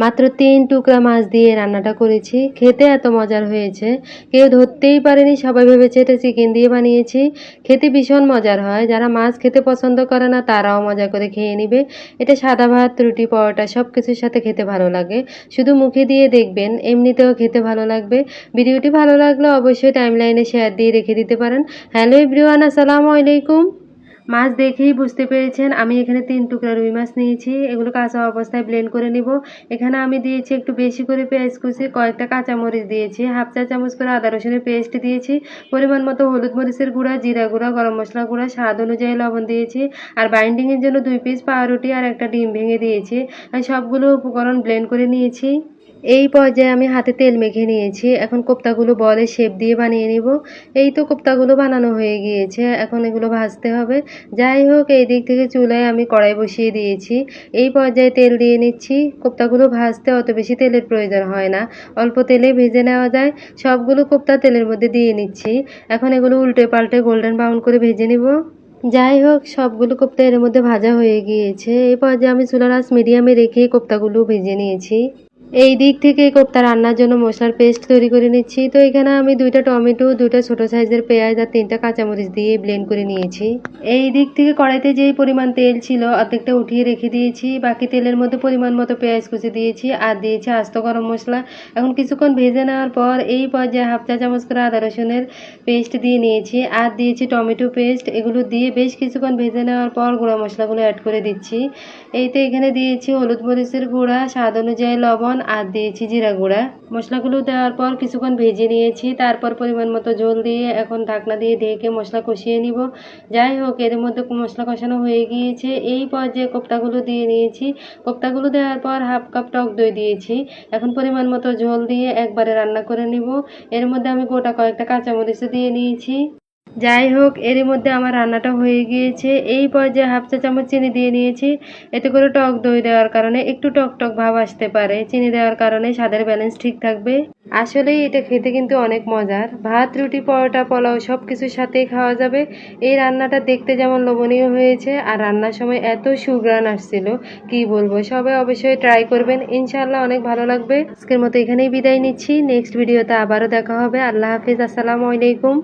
মাত্র 3 টুকরা মাছ দিয়ে রান্নাটা করেছি, খেতে এত মজার হয়েছে কেউ ধরতেই পারেনি। সবাই ভেবেছে এটা চিকেন দিয়ে বানিয়েছি। খেতে ভীষণ মজার হয়, যারা মাছ খেতে পছন্দ করে না তারাও মজা করে খেয়ে নিবে। এটা সাদা ভাত, রুটি, পরোটা সব কিছুর সাথে খেতে ভালো লাগে। শুধু মুখে দিয়ে দেখবেন, এমনিতেও খেতে ভালো লাগবে। ভিডিওটি ভালো লাগলে অবশ্যই টাইমলাইনে শেয়ার দিয়ে রেখে দিতে পারেন। হ্যালো এভরিওয়ান, আসসালামু আলাইকুম। মাছ দেখেই বুঝতে পেরেছেন আমি এখানে 3 টুকরা রুই মাছ নিয়েছি। এগুলো কাঁচা অবস্থায় ব্লেন্ড করে নিব। এখানে আমি দিয়েছি একটু বেশি করে পেঁয়াজ কুচি, কয়েকটা কাঁচামরিচ দিয়েছি, হাফ চা চামচ করে আদা রসুনের পেস্ট দিয়েছি, পরিমাণ মতো হলুদ মরিচের গুঁড়া, জিরা গুঁড়া, গরম মশলা গুঁড়া, স্বাদ অনুযায়ী লবণ দিয়েছি। আর বাইন্ডিংয়ের জন্য 2 পিস পাউরুটি আর একটা ডিম ভেঙে দিয়েছি। আমি সবগুলো উপকরণ ব্লেন্ড করে নিয়েছি। এই পর্যায়ে আমি হাতে তেল মেখে নিয়েছি। এখন কোপ্তাগুলো বলের শেপ দিয়ে বানিয়ে নিব। এই তো কোপ্তাগুলো বানানো হয়ে গিয়েছে, এখন এগুলো ভাজতে হবে। যাই হোক, এই দিক থেকে চুলায় আমি কড়াই বসিয়ে দিয়েছি। এই পর্যায়ে তেল দিয়ে নিচ্ছি। কোপ্তাগুলো ভাজতে অত বেশি তেলের প্রয়োজন হয় না, অল্প তেলে ভেজে নেওয়া যায়। সবগুলো কোপ্তা তেলের মধ্যে দিয়ে নিচ্ছি। এখন এগুলো উল্টে পাল্টে গোল্ডেন ব্রাউন করে ভেজে নিব। যাই হোক, সবগুলো কোপ্তা এর মধ্যে ভাজা হয়ে গিয়েছে। এই পর্যায়ে আমি চুলার আঁচ মিডিয়ামে রেখে কোপ্তাগুলো ভেজে নিয়েছি। এই দিক থেকে কোপ্তা রান্নার জন্য মশলার পেস্ট তৈরি করে নিচ্ছি। তো এখানে আমি 2টা টমেটো, 2টা ছোট সাইজের পেঁয়াজ আর 3টা কাঁচামরিচ দিয়ে ব্লেন্ড করে নিয়েছি। এই দিক থেকে কড়াইতে যেই পরিমাণ তেল ছিল অর্ধেকটা উঠিয়ে রেখে দিয়েছি। বাকি তেলের মধ্যে পরিমাণ মতো পেঁয়াজ কুচি দিয়েছি আর দিয়েছি আস্ত গরম মশলা। এখন কিছুক্ষণ ভেজে নেওয়ার পর এই পর্যায়ে হাফ চা চামচ করে আদা রসুনের পেস্ট দিয়ে নিয়েছি আর দিয়েছি টমেটো পেস্ট। এগুলো দিয়ে বেশ কিছুক্ষণ ভেজে নেওয়ার পর গুঁড়া মশলাগুলো অ্যাড করে দিচ্ছি। এই তো এখানে দিয়েছি হলুদ মরিচের গুঁড়া, স্বাদ অনুযায়ী লবণ আর দিয়েছি জিরা গুঁড়া। মশলাগুলো দেওয়ার পর কিছুক্ষণ ভেজে নিয়েছি। তারপর পরিমাণ মতো ঝোল দিয়ে এখন ঢাকনা দিয়ে ঢেকে মশলা কষিয়ে নিব। যাই হোক, এর মধ্যে মশলা কষানো হয়ে গিয়েছে। এই পর্যায়ে কোপ্তাগুলো দিয়ে নিয়েছি। কোপ্তাগুলো দেওয়ার পর হাফ কাপ টক দই দিয়েছি। এখন পরিমাণ মতো ঝোল দিয়ে একবারে রান্না করে নিব। এর মধ্যে আমি গোটা কয়েকটা কাঁচামরিচ দিয়ে নিয়েছি। যাই হোক, এরই মধ্যে আমার রান্নাটা হয়ে গিয়েছে। এই পর্যায়ে হাফ চা চামচ চিনি দিয়ে নিয়েছি। এতে করে টক দই দেওয়ার কারণে একটু টক টক ভাব আসতে পারে। চিনি দেওয়ার কারণে স্বাদের ব্যালেন্স ঠিক থাকবে। আসলেই এটা খেতে কিন্তু অনেক মজার। ভাত, রুটি, পরোটা, পোলাও সব কিছুর সাথেই খাওয়া যাবে। এই রান্নাটা দেখতে যেমন লোভনীয় হয়েছে আর রান্নার সময় এত সুঘ্রাণ আসছিল, কি বলবো। সবাই অবশ্যই ট্রাই করবেন, ইনশাআল্লাহ অনেক ভালো লাগবে। আজকের মতো এখানেই বিদায় নিচ্ছি। নেক্সট ভিডিওতে আবারও দেখা হবে। আল্লাহ হাফিজ, আসসালামু আলাইকুম।